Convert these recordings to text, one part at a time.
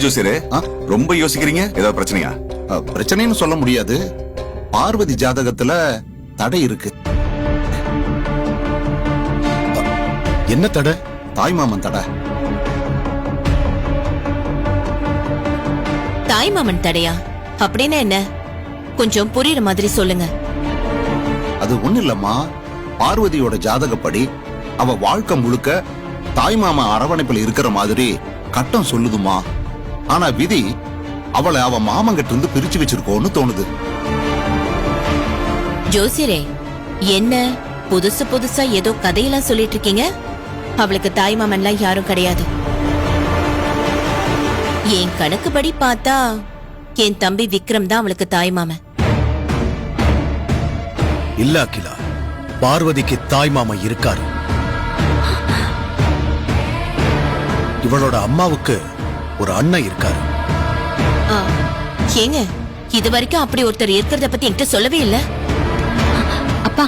ஜோசியரே, ரொம்ப யோசிக்கிறீங்க? ஏதாவது பிரச்சனையா? பிரச்சனைன்னு சொல்ல முடியாது. பார்வதி ஜாதகத்துல தடை இருக்கு. என்ன தடை? தாய்மாமன் தடை. தாய்மாமன் தடையா? அப்படின்னா என்ன? கொஞ்சம் புரியுற மாதிரி சொல்லுங்க. அது ஒண்ணு இல்லம்மா, பார்வதியோட ஜாதகப்படி அவ வாழ்க்கை முழுக்க தாய்மாமா அரவணைப்புல இருக்கிற மாதிரி கட்டம் சொல்லுதுமா. ஆனா விதி அவளை அவ மாமங்கிட்ட இருந்து பிரிச்சு வச்சிருக்கோன்னு தோணுது. ஜோசியரே, என்ன புதுசு புதுசா ஏதோ கதையெல்லாம் சொல்லிட்டு இருக்கீங்க? அவளுக்கு தாய்மாமன்லாம் யாரும் கிடையாது. என் கணக்குப்படி பார்த்தா என் தம்பி விக்ரம் தான் அவளுக்கு தாய்மாமன். இல்ல அகிலா, பார்வதிக்கு தாய்மாமா இருக்காரு. இவளோட அம்மாவுக்கு ஒரு அண்ணன் இருக்காரு. ஏங்க, இது வரைக்கும் அப்படி ஒருத்தர் இருக்கிறத பத்தி என்கிட்ட சொல்லவே இல்ல. அப்பா,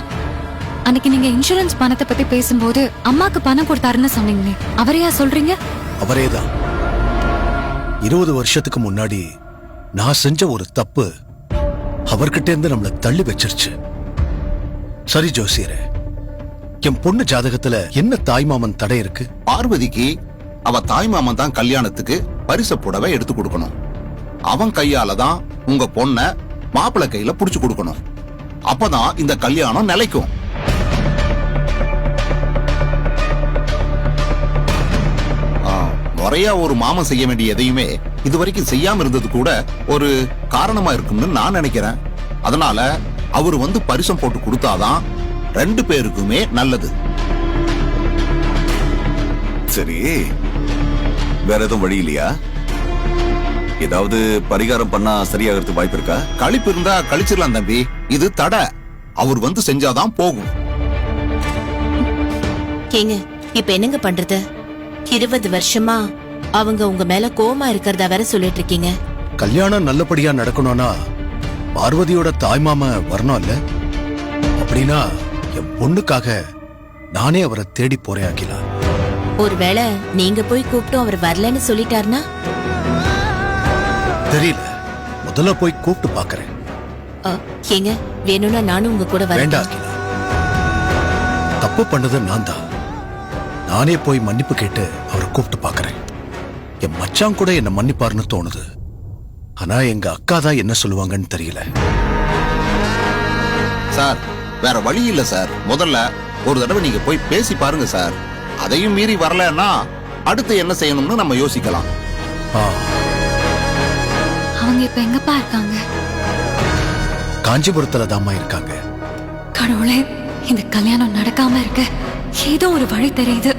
அன்னைக்கு நீங்க இன்சூரன்ஸ் பணத்தை பத்தி பேசும்போது அம்மாக்கு பணம் கொடுத்தாருன்னு சொன்னீங்களே, அவரையா சொல்றீங்க? அவரேதான். 20 வருஷத்துக்கு முன்னாடி நான் செஞ்ச ஒரு தப்பு அவர்கிட்ட இருந்து நம்மள தள்ளி வச்சிருச்சு. சரி ஜோசியரே, என் பொண்ணு ஜாதகத்துல என்ன தாய்மாமன் தடை இருக்கு? பார்வதிக்கு அவ தாய்மாமன் தான் கல்யாணத்துக்கு பரிசு புடவை எடுத்து கொடுக்கணும். அவன் கையால தான் உங்க பொண்ண மாப்பிள்ளை கையில புடிச்சு கொடுக்கணும். அப்பதான் இந்த கல்யாணம் நிலைக்கும். முறையா ஒரு மாமன் செய்ய வேண்டிய எதையுமே இதுவரைக்கும் செய்யாம இருந்தது கூட ஒரு காரணமா இருக்கும்னு நான் நினைக்கிறேன். அதனால அவரு வந்து பரிசம் போட்டு கொடுத்தாதான் 2 பேருக்குமே நல்லது. சரி, வேற எதுவும் வழி இல்லையா? ஏதாவது பரிகாரம் பண்ணா சரியாகிறதுக்கு வாய்ப்பு இருக்கா? கழிப்பு இருந்தா கழிச்சிடலாம் தம்பி. இது தடை. அவர் வந்து செஞ்சாதான் போகும். ஏங்க, இப்ப என்னங்க பண்றது? 20 வருஷமா அவங்க உங்க மேல கோவமா இருக்கிறதா வேற சொல்லிட்டு இருக்கீங்க. கல்யாணம் நல்லபடியா நடக்கணும்னா பார்வதியோட தாய்மாம வரணும் இல்ல? அப்படின்னா என் பொண்ணுக்காக நானே அவரை தேடி போறேன் அகிலா. ஒருவேளை நீங்க போய் கூப்பிட்டு அவர் வரலன்னு சொல்லிட்டாருன்னா? தெரியல, முதல்ல போய் கூப்பிட்டு பாக்குறேன். ஏங்க, வேணும்னா நானும் உங்க கூட வரேன். வேண்டாம் அகிலா, தப்பு பண்ணது நான் தான். நானே போய் மன்னிப்பு கேட்டு அவரை கூப்பிட்டு பாக்குறேன். என் மச்சான் கூட என்ன மன்னிப்பாருன்னு தோணுது. ஆனா எங்க அக்கா தான் என்ன சொல்லுவாங்கன்னு தெரியல. சார், வேற வழி இல்ல சார். முதல்ல ஒரு தடவை நீங்க போய் பேசி பாருங்க சார். அதையும் மீறி வரலன்னா அடுத்து என்ன செய்யணும்னு நம்ம யோசிக்கலாம். அவங்க இப்ப எங்கப்பா இருக்காங்க? காஞ்சிபுரத்துல தாம்மா இருக்காங்க. கடவுளே, இந்த கல்யாணம் நடக்காம இருக்க ஏதோ ஒரு வழி தெரியுது.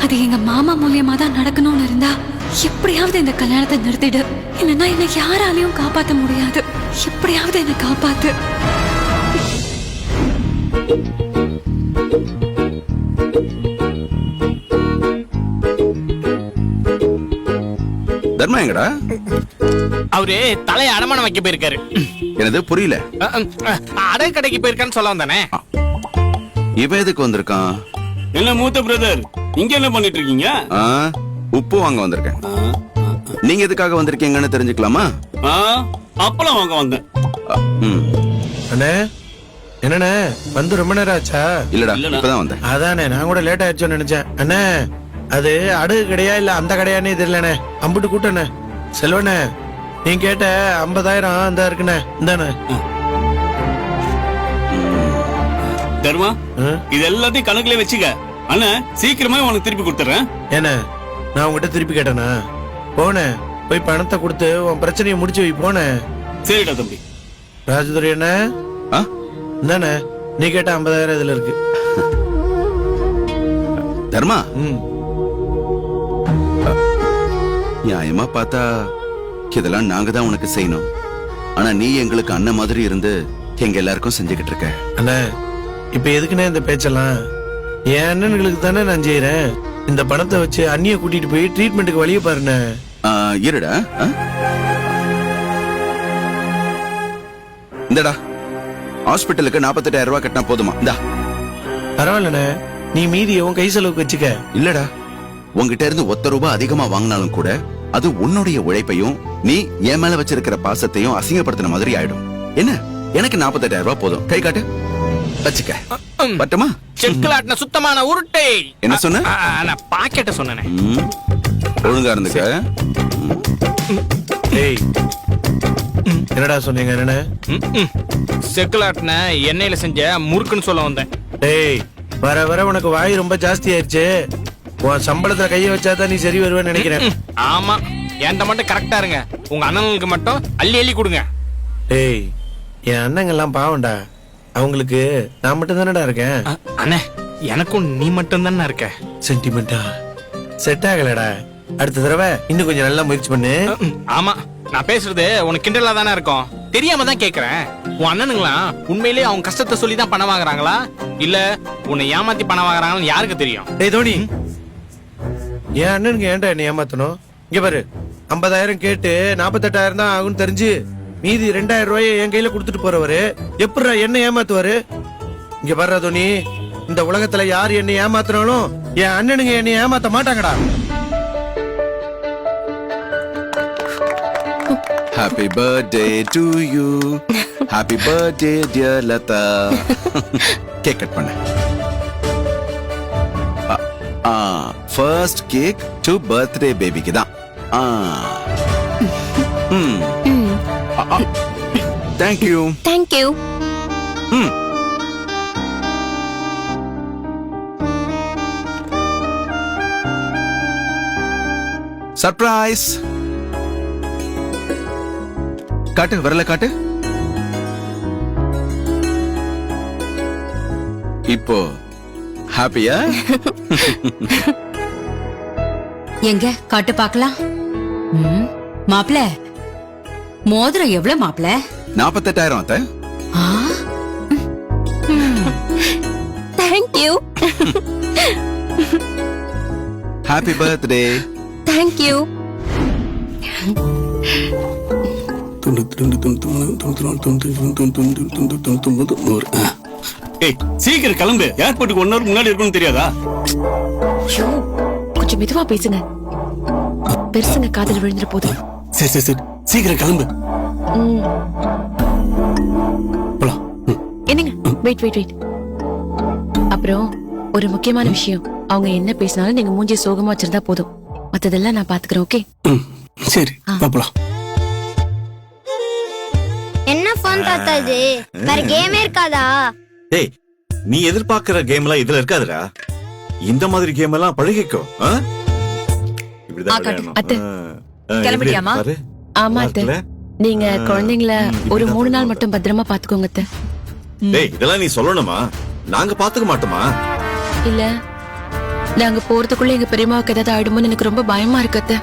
அது எங்க மாமா மூலியமா தான் நடக்கணும்னு இருந்தா எப்படியாவது இந்த கல்யாணத்தை நிறுத்திடு. இல்லைன்னா என்னை யாராலையும் காப்பாத்த முடியாது. எப்படியாவது என்னை காப்பாத்து. தர்மா எங்கடா? அவரு தலையை அடமானம் வைக்க போயிருக்காரு. எனது புரியல. அடை கடைக்கு போயிருக்கான்னு சொல்ல வந்தானே. இவன் எதுக்கு வந்திருக்கான்? என்ன மூத்த பிரதர், இங்க என்ன பண்ணிட்டு இருக்கீங்க? உப்பு வாங்க வந்திருக்கேன். நீங்க எதுக்காக வந்திருக்கீங்கன்னு தெரிஞ்சுக்கலாமா? அப்பளம் வாங்க வந்தேன். அண்ணே, என்னண்ணே வந்து ரொம்ப நேரம் ஆச்சா? இல்லடா, இப்பதான் வந்தேன். அதானே, நான் கூட லேட் ஆயிடுச்சோன்னு நினைச்சேன். அண்ணே, அது அடுகு கடையா இல்ல அந்த கடையானே தெரியலண்ணே. அம்புட்டு கூட்டண்ணே. செல்வண்ணே, நீ கேட்ட 50,000 இந்த இருக்குண்ணே. இந்தாண்ணே. தர்மா, இது எல்லாத்தையும் கணக்குல வச்சுக்க. அண்ணா சீக்கிரமா உனக்கு திருப்பி கொடுத்துறேன். என்ன, நான் உங்ககிட்ட திருப்பி கேட்டேனா? போனே, போய் பணத்தை கொடுத்து உன் பிரச்சனையை முடிச்சு வை. போனே. சரிடா தம்பி. ராஜதுரை என்ன இந்தாண்ணே, நீ கேட்ட 50,000 இதுல இருக்கு. தர்மா, நியாயமா பார்த்தா இதெல்லாம் நாங்க தான் உனக்கு செய்யணும். ஆனா நீ எங்களுக்கு அண்ணன் மாதிரி இருந்து எங்க எல்லாருக்கும் செஞ்சுக்கிட்டு இருக்க. அண்ணா, இப்ப எதுக்குண்ணே இந்த பேச்செல்லாம்? என் அண்ணனுங்களுக்கு தானே நான் செய்யறேன். இந்த பணத்தை வச்சு அண்ணிய கூட்டிட்டு போய் ட்ரீட்மெண்ட்டுக்கு வழிய பாருண்ணே. இருடா, இந்தடா ஹாஸ்பிட்டலுக்கு 48,000 ரூபாய் கட்டினா போதுமா? இந்தா. பரவாயில்லண்ணே, நீ மீதி உன் கை செலவுக்கு வச்சுக்க. இல்லடா, உங்ககிட்ட இருந்து ₹1 அதிகமா வாங்கினாலும் கூட அது உன்னுடைய உழைப்பையும் நீ என் மேல வச்சிருக்கிற பாசத்தையும் அசிங்கப்படுத்தின மாதிரி ஆயிடும். என்ன, எனக்கு 48,000 ரூபாய் போதும். கை காட்டு, வச்சுக்க. பட்டுமா? செக்குலாட்டின சுத்தமான உருட்டை. என்ன சொன்ன? நான் பாக்கெட்ட சொன்னேனே. ஒழுங்கா இருந்துக்க. டேய், என்னடா சொன்னீங்க? என்ன செக்குலாட்டின எண்ணெயில செஞ்ச முறுக்குன்னு சொல்ல வந்தேன். டேய், வர வர உனக்கு வாய் ரொம்ப ஜாஸ்தி ஆயிடுச்சு. உன் சம்பளத்துல கைய வச்சாதான் நீ சரி வருவேன்னு நினைக்கிறேன். ஆமா, என்கிட்ட மட்டும் கரெக்டா இருங்க. உங்க அண்ணனுக்கு மட்டும் அள்ளி அள்ளி கொடுங்க. டேய், என் அண்ணங்க எல்லாம் பாவம்டா. அவங்களுக்கு நான் மட்டும் தானடா இருக்கேன். அண்ணே, எனக்கும் நீ மட்டும் தானே இருக்க. சென்டிமெண்டா செட் ஆகலடா. அடுத்த தடவை இன்னும் கொஞ்சம் நல்லா முயற்சி பண்ணு. ஆமா, நான் பேசுறது உனக்கு கிண்டலா தானே இருக்கும். தெரியாம தான் கேக்குறேன். உன் அண்ணனுங்களாம் உண்மையிலேயே அவங்க கஷ்டத்தை சொல்லி தான் பணம் வாங்குறாங்களா, இல்ல உன்னை ஏமாத்தி பணம் வாங்குறாங்கன்னு யாருக்கு தெரியும்? டேய் தோனி, என் அண்ணனுக்கு ஏன்டா என்ன ஏமாத்தணும்? இங்க பாரு, 50,000 கேட்டு 48,000 தான் ஆகும்னு தெரிஞ்சு மீதி 2,000 ரூபாயை என் கையில கொடுத்துட்டு போறவரு எப்படிடா என்ன ஏமாத்துவாரு? இங்க பாரு தோனி, இந்த உலகத்துல யார் என்ன ஏமாத்தினாலும் என் அண்ணனுங்க என்ன ஏமாத்த மாட்டாங்கடா. Happy birthday to you. Happy birthday dear Lata. Cake cut பண்ண. ஃபர்ஸ்ட் கேக் டு பர்த்டே பேபிக்கு தான். Thank you. Thank you. Surprise. காட்டு, வரல காட்டு. இப்போ ஹாப்பியா? எங்க காட்டு பாக்கலாம். மாப்ள, மோதிரம் எவ்வளவு மாப்ள? 48,000 அத்தை. Thank you. Happy birthday. Thank you. ஏய், சீக்கிரம் கிளம்பு. ஏர்போர்ட்டுக்கு 1 hour முன்னாடி இருக்கும்னு தெரியாதா? கொஞ்சம் மெதுவா பேசுங்க, பெருசுங்க காதல் விழுந்துற போது. சரி சரி சரி, சீக்கிரம் கிளம்பு. போலாம். என்னங்க, வெயிட் வெயிட் வெயிட். அப்புறம் ஒரு முக்கியமான விஷயம், அவங்க என்ன பேசினாலும் நீங்க மூஞ்சி சோகமா வச்சிருந்தா போதும், மத்ததெல்லாம் நான் பாத்துக்கிறேன். ஓகே? சரி, போலாம். என்ன போன் தாத்தா இது? வேற கேமே இருக்காதா? டேய், நீ எதிர்பார்க்கிற கேம் எல்லாம் இதுல இருக்காதுடா. இந்த மாதிரி கேம் எல்லாம் பழகிக்கோ. அத்தை, கிளம்பிட்டியாமா? ஆமா அத்தை, நீங்க குழந்தைங்கள ஒரு 3 நாள் மட்டும் பத்திரமா பாத்துக்கோங்க அத்தை. டேய், இதெல்லாம் நீ சொல்லணுமா? நாங்க பாத்துக்க மாட்டோமா? இல்ல, நாங்க போறதுக்குள்ள எங்க பெரியம்மாவுக்கு ஏதாவது ஆயிடுமோன்னு எனக்கு ரொம்ப பயமா இருக்கு அத்தை.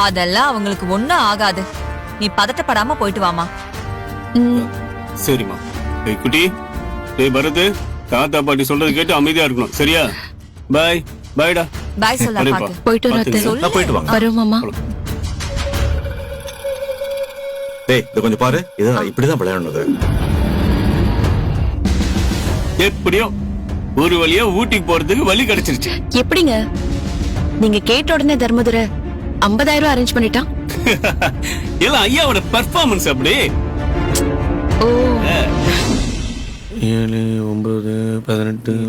அதெல்லாம் அவங்களுக்கு ஒண்ணும் ஆகாது. நீ பதட்டப்படாம போயிட்டு வாமா. சரிம்மா. ஏய் குட்டி, ஏய் பரத், தாத்தா பாட்டி சொல்றது கேட்டு அமைதியா இருக்கணும், சரியா? பாய். பாய்டா. பாய் சொல்ல பாக்கு. போயிட்டு வர அத்தை. போயிட்டு வாங்க. வரோம் மாமா. டேய், இத கொஞ்சம் பாரு. இதான் இப்படிதான் விளையாடணும். எப்படியோ ஒரு வழியா ஊட்டிக்கு போறதுக்கு வழி கிடைச்சிருச்சு. எப்படிங்க நீங்க கேட்ட உடனே தர்மதுரை 50,000 அரேஞ்ச் பண்ணிட்டான்? எல்லாம் ஐயாவோட பெர்ஃபார்மன்ஸ் அப்படி. ஓ, 7, 9, 18,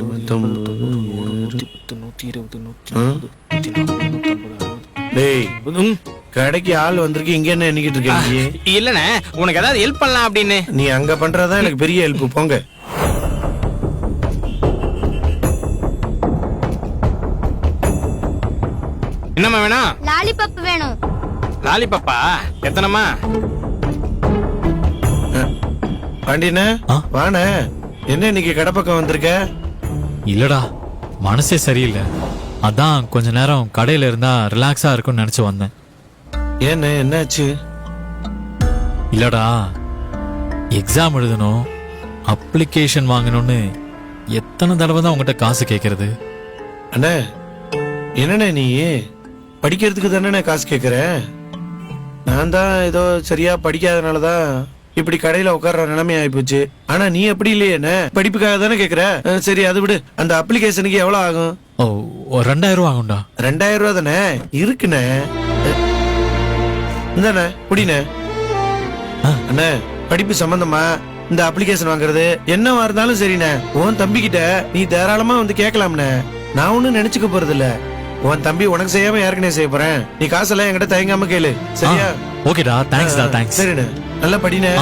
19. டேய், கடைக்கு ஆள் வந்திருக்கு, இங்க என்ன எண்ணிக்கிட்டு இருக்கீங்க? இல்லண்ணே, உனக்கு ஏதாவது ஹெல்ப் பண்ணலாம் அப்படின்னு. நீ அங்க பண்றதா எனக்கு பெரிய ஹெல்ப். போங்க. என்னம்மா வேணும்? லாலிபப் வேணும். லாலிபப்பா? எத்தனைமா? பாண்டியனே, வாண, என்ன இன்னைக்கு கடை பக்கம் வந்திருக்க? இல்லடா, மனசே சரியில்லை. அதான் கொஞ்ச நேரம் கடையில இருந்தா ரிலாக்ஸா இருக்கும்னு நினைச்சு வந்தேன். ஏன்னு, என்னாச்சு? இல்லடா, எக்ஸாம் எழுதணும், அப்ளிகேஷன் வாங்கணும்னு எத்தனை தடவை தான் உங்ககிட்ட காசு கேட்கறது? அண்ணே, என்னண்ணே நீ படிக்கிறதுக்கு தானே காசு கேட்கற? நான் தான் ஏதோ சரியா படிக்காதனாலதான் இப்படி கடையில உட்கார்ற நிலைமை ஆயிப்போச்சு. ஆனா நீ அப்படி இல்லையே, என்ன படிப்புக்காக தானே கேக்குற? சரி, அது விடு. அந்த அப்ளிகேஷனுக்கு எவ்வளவு ஆகும்? ஓ ஒரு 2000 ரூபா ஆகும்டா. 2000 ரூபா தானே இருக்குண்ணே. இந்தாண்ணே புடிண்ணே. அண்ணே படிப்பு சம்பந்தமா இந்த அப்ளிகேஷன் வாங்குறது என்னவா இருந்தாலும் சரிண்ணே, உன் தம்பி கிட்ட நீ தாராளமா வந்து கேட்கலாம்ண்ணே. நான் ஒண்ணும் நினைச்சுக்க போறது இல்ல. உன் தம்பி உனக்கு செய்யாம யாருக்குனே செய்ய போறேன். நீ காசெல்லாம் என்கிட்ட தயங்காம கேளு, சரியா? ஓகேடா, தேங்க்ஸ்டா, தேங்க்ஸ். சரிண்ணே, நல்லா படிண்ணே.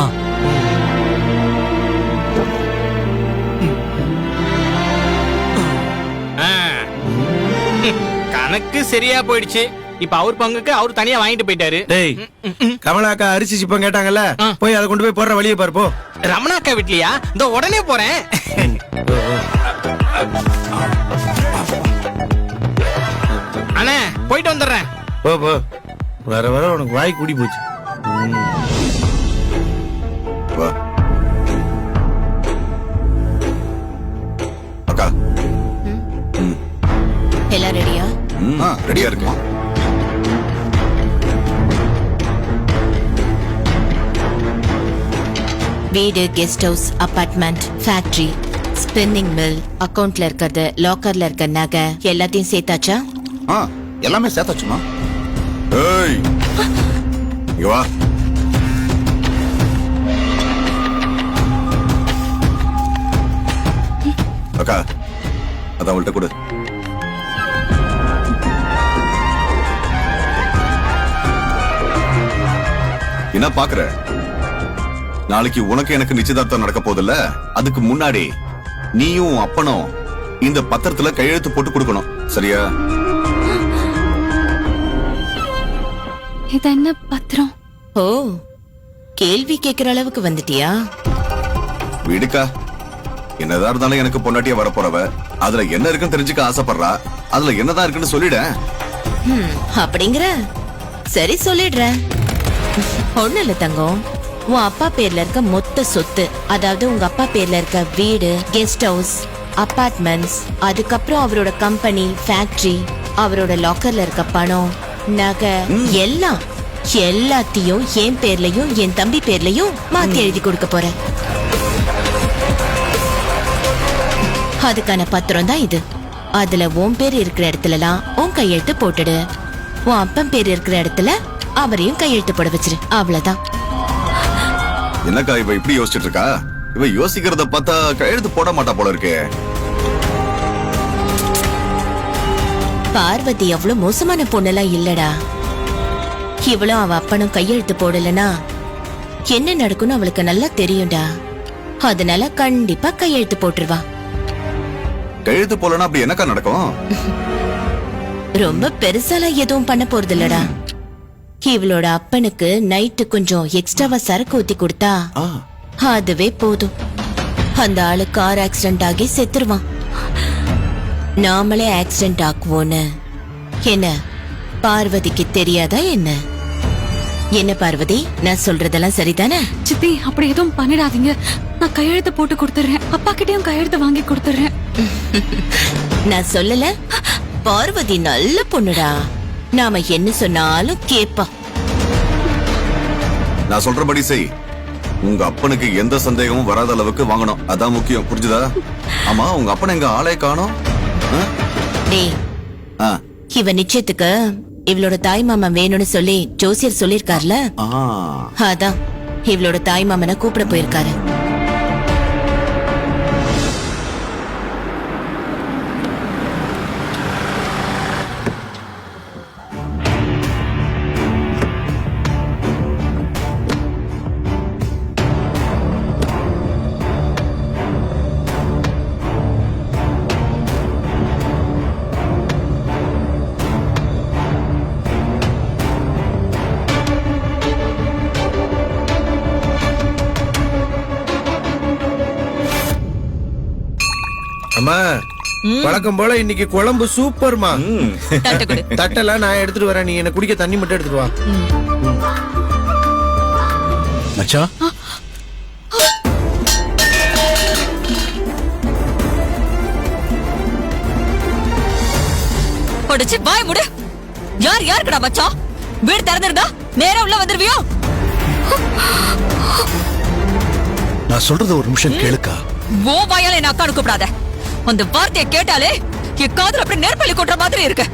கணக்கு சரியா போயிடுச்சு. இப்ப அவர் பங்குக்கு அவர் தனியா வாங்கிட்டு போயிட்டாரு. டேய், கமலாக்கா அரிசி சிப்பம் கேட்டாங்கல்ல, போய் அதை கொண்டு போய் போடுற வழியை பாரு போ. ரமணாக்கா வீட்லயா? இந்த உடனே போறேன். அண்ணே போயிட்டு வந்துடுறேன். போ போ, வர வர உனக்கு வாய் கூடி போச்சு. வா. அக்கா. எல்லாம் ரெடியா? ரெடியா இருக்குமா? வீடு, guest house, apartment, factory, spinning mill, அக்கவுண்ட்ல இருக்கிறது, லாக்கர்ல இருக்க நகை எல்லாத்தையும் சேர்த்தாச்சா? எல்லாமே சேர்த்தாச்சுமா. ஏய், இங்க வா. அக்கா, அத அவள்கிட்ட கொடு. என்ன பாக்குற? நாளைக்கு உனக்கு எனக்கு நிச்சயதார்த்தம் நடக்க போதில்ல, அதுக்கு முன்னாடி நீயும் அப்பனும் இந்த பத்திரத்துல கையெழுத்து போட்டு கொடுக்கணும், சரியா? இது என்ன பத்திரம்? ஓ, கேள்வி கேட்கிற அளவுக்கு வந்துட்டியா? விடுக்கா, என்னதான் இருந்தாலும் எனக்கு பொண்டாட்டியா வரப்போறவ, அதுல என்ன இருக்குன்னு தெரிஞ்சுக்க ஆசைப்படுறா. அதுல என்னதான் இருக்குன்னு சொல்லிட. அப்படிங்கிற? சரி, சொல்லிடுறேன். ஒண்ணு இல்ல தங்கம், உன் அப்பா பேர்ல இருக்க மொத்த சொத்து, அதாவது உங்க அப்பா பேர்ல இருக்க வீடு, கெஸ்ட் ஹவுஸ், அபார்ட்மெண்ட்ஸ், அதுக்கப்புறம் அவரோட கம்பெனி, ஃபேக்டரி, அவரோட லாக்கர்ல இருக்க பணம், நகை எல்லாம் எல்லாத்தையும் என் பேர்லயும் என் தம்பி பேர்லயும் மாத்தி எழுதி கொடுக்க போறேன். அதுக்கான பத்திரம் தான் இது. அதுல உன் பேர் இருக்கிற இடத்துலலாம் உன் கையெழுத்து போட்டுடு. உன் அப்பன் பேர் இருக்கிற இடத்துல அவரையும் கையெழுத்து போட வச்சிரு. அவ்வளவுதான். என்னக்கா இவ இப்படி யோசிச்சுட்டு இருக்கா? இவ யோசிக்கிறத பார்த்தா கையெழுத்து போட மாட்டா போல இருக்கே. பார்வதி அவ்வளவு மோசமான பொண்ணெல்லாம் இல்லடா. இவளும் அவ அப்பனும் கையெழுத்து போடலனா என்ன நடக்கும்னு அவளுக்கு நல்லா தெரியும்டா. அதனால கண்டிப்பா கையெழுத்து போட்டுருவா. கையெழுத்து போலனா அப்படி என்னக்கா நடக்கும்? ரொம்ப பெருசாலாம் எதுவும் பண்ண போறது இல்லடா. இவளோட அப்பனுக்கு நைட்டு கொஞ்சம் எக்ஸ்ட்ராவா சரக்கு ஊத்தி கொடுத்தா அதுவே போதும். அந்த ஆளு கார் ஆக்சிடென்ட் ஆகி செத்துருவான். நாமளே ஆக்சிடென்ட் ஆக்குவோன்னு என்ன பார்வதிக்கு தெரியாதா என்ன? என்ன பார்வதி, நான் சொல்றதெல்லாம் சரிதானே? சித்தி, அப்படி எதுவும் பண்ணிடாதீங்க. நான் கையெழுத்து போட்டு கொடுத்துறேன். அப்பா கிட்டயும் கையெழுத்து வாங்கி கொடுத்துறேன். நான் சொல்லல? பார்வதி நல்ல பொண்ணுடா. நாம என்ன சொன்னாலும் கேப்பா. நான் சொல்றபடி செய். உங்க அப்பனுக்கு எந்த சந்தேகமும் வராத அளவுக்கு வாங்கணும், அதான் முக்கியம், புரிஞ்சுதா? ஆமா, உங்க அப்பனை எங்க ஆளே காணோம். டேய், இவ நிச்சயத்துக்கு இவளோட தாய் மாமன் வேணும்னு சொல்லி ஜோசியர் சொல்லிருக்காருல, அதான் இவளோட தாய் மாமனை கூப்பிட போயிருக்காரு. அம்மா, வழக்கம் போல இன்னைக்கு குழம்பு சூப்பர்மா. தட்டெல்லாம் நான் எடுத்துட்டு வரேன், நீ என்ன குடிக்க தண்ணி மட்டும் எடுத்துட்டு வா. மச்சா, படிச்சு வாய் முடு. யார் யாருக்குடா மச்சான்? வீடு திறந்திருந்தா நேரா உள்ள வந்துருவியோ? நான் சொல்றது ஒரு நிமிஷம் கேளுக்கா. ஓ வாயால என்ன அக்கானு கூப்பிடாத. அந்த வார்த்தையை கேட்டாலே என் காதுல அப்படி நெருப்பள்ளி கொட்டுற மாதிரி இருக்கு.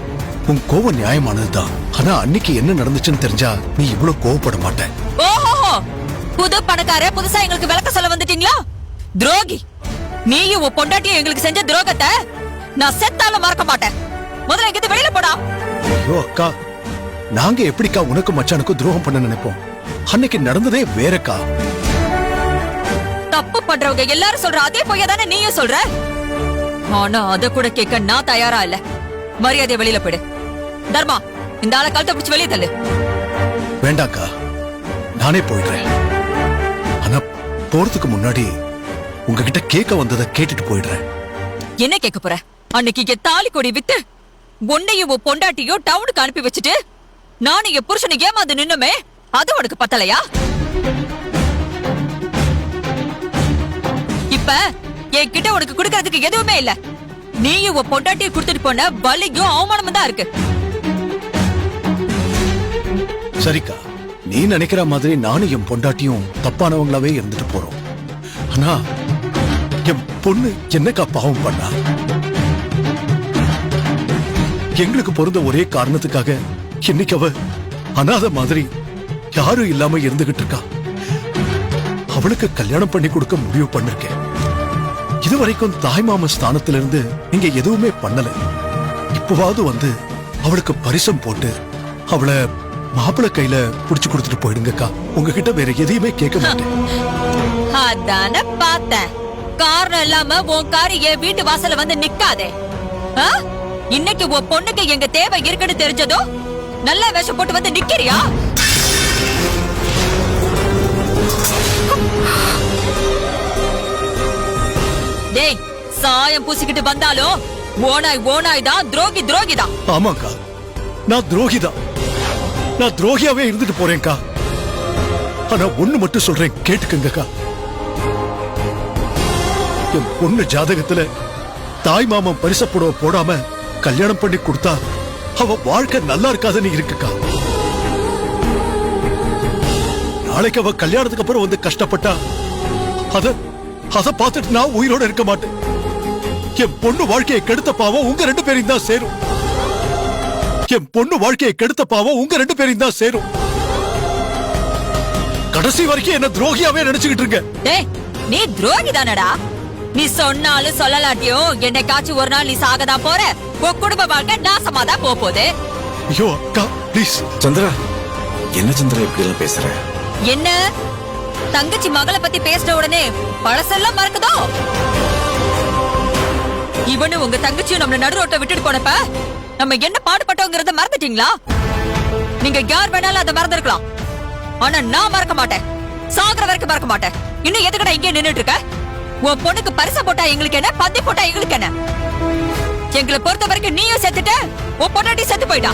உன் கோவம் நியாயமானதுதான். ஆனா அன்னைக்கு என்ன நடந்துச்சுன்னு தெரிஞ்சா நீ இவ்வளவு கோவப்பட மாட்ட. ஓஹோ, புது பணக்கார புதுசா எங்களுக்கு விளக்க சொல்ல வந்துட்டீங்களா? துரோகி, நீயும் உன் பொண்டாட்டியும் எங்களுக்கு செஞ்ச துரோகத்தை நான் செத்தாலும் மறக்க மாட்டேன். முதல்ல இங்கிருந்து வெளியில போடா. ஐயோ அக்கா, நாங்க எப்படிக்கா உனக்கு மச்சானுக்கும் துரோகம் பண்ண நினைப்போம்? அன்னைக்கு நடந்ததே வேறக்கா. தப்பு பண்றவங்க எல்லாரும் சொல்ற அதே பொய்யா தானே நீயும் சொல்ற. ஆனா அத கூட கேட்க நான் தயாரா இல்ல. மரியாதையை வெளியில போயிடு. தர்மா, இந்த ஆளை கழுத்தை பிடிச்சு வெளியே தள்ளு. வேண்டாக்கா, நானே போயிடுறேன். ஆனா போறதுக்கு முன்னாடி உங்ககிட்ட கேட்க வந்ததை கேட்டுட்டு போயிடுறேன். என்ன கேட்க போற? அன்னைக்கு இங்க தாலி கொடி வித்து உன்னையும் உன் பொண்டாட்டியும் டவுனுக்கு அனுப்பி வச்சுட்டு நானும் என் புருஷனை ஏமாந்து நின்னுமே, அது உனக்கு பத்தலையா? இப்ப என்கிட்ட உனக்கு குடுக்கறதுக்கு எதுவுமே இல்ல. நீயும் உன் பொண்டாட்டியை கொடுத்துட்டு போன வலியும் அவமானமும் தான் இருக்கு. சரிக்கா, நீ நினைக்கிற மாதிரி நானும் என் பொண்டாட்டியும் தப்பானவங்களாவே இருந்துட்டு போறோம். ஆனா என் பொண்ணு என்னக்கா பாவம் பண்ணா? எங்களுக்கு பிறந்த ஒரே காரணத்துக்காக இன்னைக்கு அவ அனாதை மாதிரி யாரும் இல்லாம இருந்துகிட்டு இருக்கா. அவளுக்கு கல்யாணம் பண்ணி கொடுக்க முடிவு பண்ணிருக்கேன். இதுவரைக்கும் தாய்மாம ஸ்தானத்திலிருந்து நீங்க எதுவுமே பண்ணல. இப்பவாவது வந்து அவளுக்கு பரிசம் போட்டு அவளை மாப்பிள்ளை கையில புடிச்சு கொடுத்துட்டு போயிடுங்கக்கா. உங்ககிட்ட வேற எதையுமே கேட்க மாட்டேன். அதான பார்த்தேன். காரணம் இல்லாம உன் காரி என் வீட்டு வாசல்ல வந்து நிக்காதே. இன்னைக்கு உன் பொண்ணுக்கு எங்க தேவை இருக்குன்னு தெரிஞ்சதோ நல்ல வேஷம் போட்டு வந்து நிக்கிறியா? டேய், சாயம் பூசிக்கிட்டு வந்தாலும் ஓனாய் தான், துரோகி தான். ஆமாக்கா, நான் துரோகிதான். நான் துரோகியாவே இருந்துட்டு போறேன்க்கா. ஆனா ஒண்ணு மட்டும் சொல்றேன், கேட்டுக்கங்கக்கா. என் பொண்ணு ஜாதகத்துல தாய் மாமன் பரிசப்புடவ போடாம கல்யாணம் பண்ணி கொடுத்தா அவ வாழ்க்கை நல்லா இருக்காதுன்னு இருக்குக்கா. நாளைக்கு அவ கல்யாணத்துக்கு அப்புறம் வந்து கஷ்டப்பட்டா அத பார்த்துட்டு நான் உயிரோட இருக்க மாட்டேன். என் பொண்ணு வாழ்க்கையை கெடுத்த பாவம் உங்க ரெண்டு பேரையும் தான் சேரும். என் பொண்ணு வாழ்க்கையை கெடுத்த பாவம் உங்க ரெண்டு பேரையும் தான் சேரும். கடைசி வரைக்கும் என்ன துரோகியாவே நினைச்சுக்கிட்டு இருக்க. டேய், நீ துரோகி தானடா. நீ சொன்னாலும் சொல்லலாட்டியும் என்னைக்காச்சும் ஒரு நாள் நீ சாகதான் போற. உன் குடும்ப வாழ்க்கை நாசமாதான் போகுது. ஐயோ அக்கா, ப்ளீஸ். சந்திரா, என்ன சந்திரா இப்படி எல்லாம் பேசுற? என்ன தங்கச்சி மகளை பத்தி பேசின உடனே பழசெல்லாம் மறக்குதோ? இவனு உங்க தங்கச்சியும் நம்மள நடுரோட்ட விட்டுட்டு போனப்ப நம்ம என்ன பாடுபட்டோங்கிறத மறந்துட்டீங்களா? நீங்க யார் வேணாலும் அதை மறந்துருக்கலாம். ஆனா நான் மறக்க மாட்டேன். சாகுற வரைக்கும் மறக்க மாட்டேன். இன்னும் எதுக்கடா இங்கே நின்னுட்டு இருக்க? உன் பொண்ணுக்கு பரிசு போட்டா எங்களுக்கு என்ன, பத்தி போட்டா எங்களுக்கு என்ன? எங்களை பொறுத்த வரைக்கும் நீயும் செத்துட்ட, உன் பொண்டாட்டி செத்து போயிட்டா.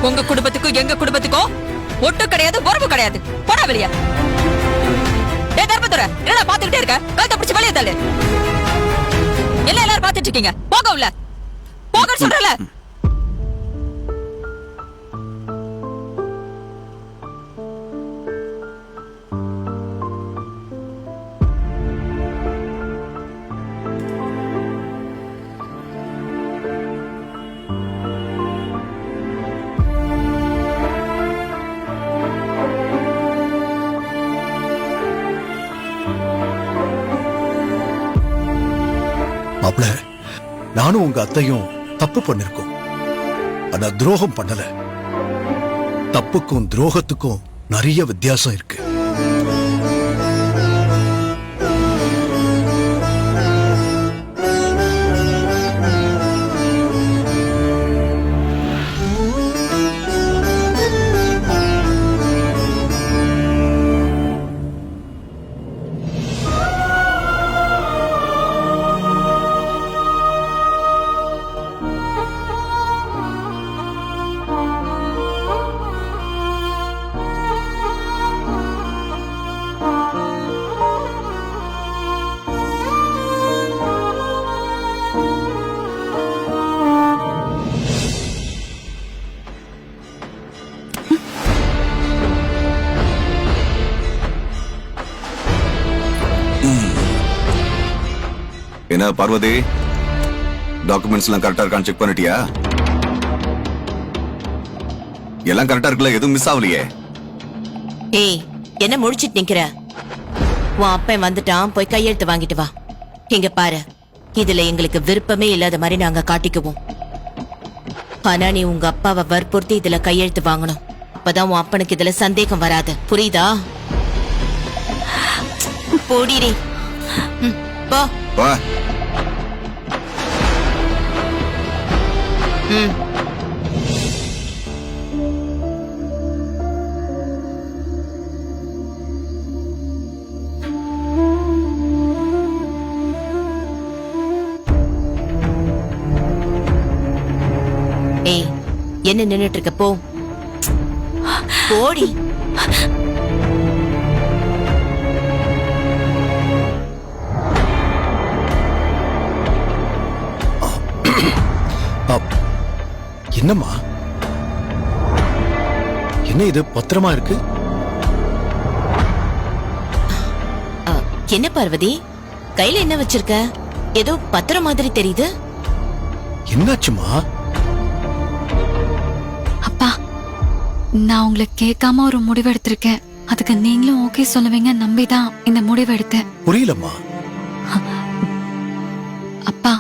உங்க குடும்பத்துக்கும் எங்க குடும்பத்துக்கும் ஒட்டு கிடையாது, உறவு கிடையாது. போடா வெளிய. டேய் தர்மதுரை, என்ன பாத்துக்கிட்டே இருக்க? கழுத்தை பிடிச்சு வெளியே தள்ளு. எல்லாரும் பாத்துட்டு இருக்கீங்க, போக உள்ள போக சொல்றல. மாப்ள, நானும் உங்க அத்தையும் தப்பு பண்ணிருக்கோம். ஆனா துரோகம் பண்ணல. தப்புக்கும் துரோகத்துக்கும் நிறைய வித்தியாசம் இருக்கு. என்ன பார்வதி, டாக்குமெண்ட்ஸ் எல்லாம் கரெக்டா இருக்கான்னு செக் பண்ணிட்டியா? எல்லாம் கரெக்டா இருக்குல்ல, எதுவும் மிஸ் ஆகலையே? ஏய், என்ன முடிச்சிட்டு நிக்கிற? உன் அப்பன் வந்துட்டான், போய் கையெழுத்து வாங்கிட்டு வா. இங்க பாரு, இதுல எங்களுக்கு விருப்பமே இல்லாத மாதிரி நாங்க காட்டிக்குவோம். ஆனா நீ உங்க அப்பாவை வற்புறுத்தி இதுல கையெழுத்து வாங்கணும். அப்பதான் உன் அப்பனுக்கு இதுல சந்தேகம் வராது. புரியுதா? போடிடி. போ. வா. ம். ஏய், என்ன நின்னுட்டு இருக்க? போ, போடி. என்னம்மா, என்ன இது பத்திரமா இருக்கு? என்ன பார்வதி, கையில என்ன வச்சிருக்க? ஏதோ பத்திரம் மாதிரி தெரியுது. என்னாச்சுமா? அப்பா, நான் உங்களை கேட்காம ஒரு முடிவு எடுத்திருக்கேன். அதுக்கு நீங்களும் ஓகே சொல்லுவீங்க நம்பிதான் இந்த முடிவு எடுத்தேன். புரியலம்மா. அப்பா,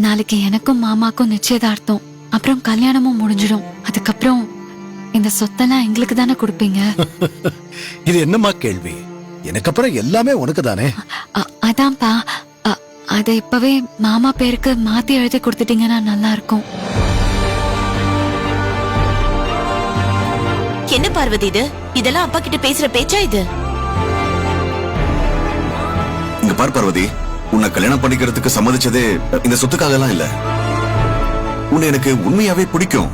நாளைக்கு எனக்கும் மாமாக்கும் நிச்சயதார்த்தம், அப்புறம் கல்யாணமும் முடிஞ்சிடும். அதுக்கப்புறம் இந்த சொத்தெல்லாம் எங்களுக்கு தானே கொடுப்பீங்க? இது என்னம்மா கேள்வி? எனக்கு அப்புறம் எல்லாமே உனக்கு தானே. அதான்ப்பா, அதை இப்பவே மாமா பேருக்கு மாத்தி எழுதி கொடுத்துட்டீங்கன்னா நல்லா இருக்கும். என்ன பார்வதி இது? இதெல்லாம் அப்பா கிட்ட பேசுற பேச்சா இது? இங்க பார் பார்வதி, உன்னை கல்யாணம் பண்ணிக்கிறதுக்கு சம்மதிச்சதே இந்த சொத்துக்காக எல்லாம் இல்ல. உன்னை எனக்கு உண்மையாவே பிடிக்கும்.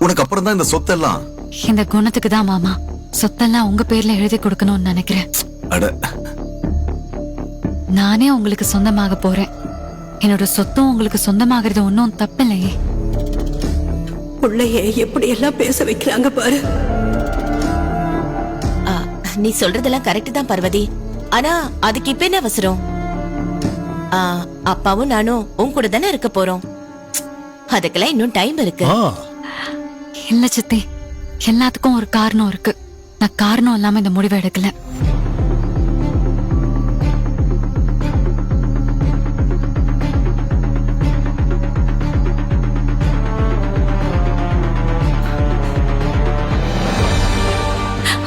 உனக்கு அப்புறம் தான் இந்த சொத்தெல்லாம். இந்த குணத்துக்கு தான் மாமா சொத்தெல்லாம் உங்க பேர்ல எழுதி கொடுக்கணும்னு நினைக்கிறேன். அட, நானே உங்களுக்கு சொந்தமாக போறேன். என்னோட சொத்தும் உங்களுக்கு சொந்தமாகிறது ஒன்னும் தப்பில்லையே. பிள்ளைய எப்படி எல்லாம் பேச வைக்கிறாங்க பாரு. நீ சொல்றதெல்லாம் கரெக்ட் தான் பார்வதி. ஆனா அதுக்கு இப்ப என்ன அவசரம்? அப்பாவும் நானும் உன் கூட தானே இருக்க போறோம். அதுக்கெல்லாம் இன்னும் டைம் இருக்கு. இல்ல சித்தி, எல்லாத்துக்கும் ஒரு காரணம் இருக்கு. நான் காரணம் இல்லாம இந்த முடிவை எடுக்கல.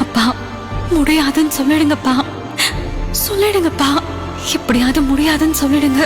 அப்பா, முடியாதுன்னு சொல்லிடுங்கப்பா. சொல்லிடுங்கப்பா, எப்படியாவது முடியாதுன்னு சொல்லிடுங்க.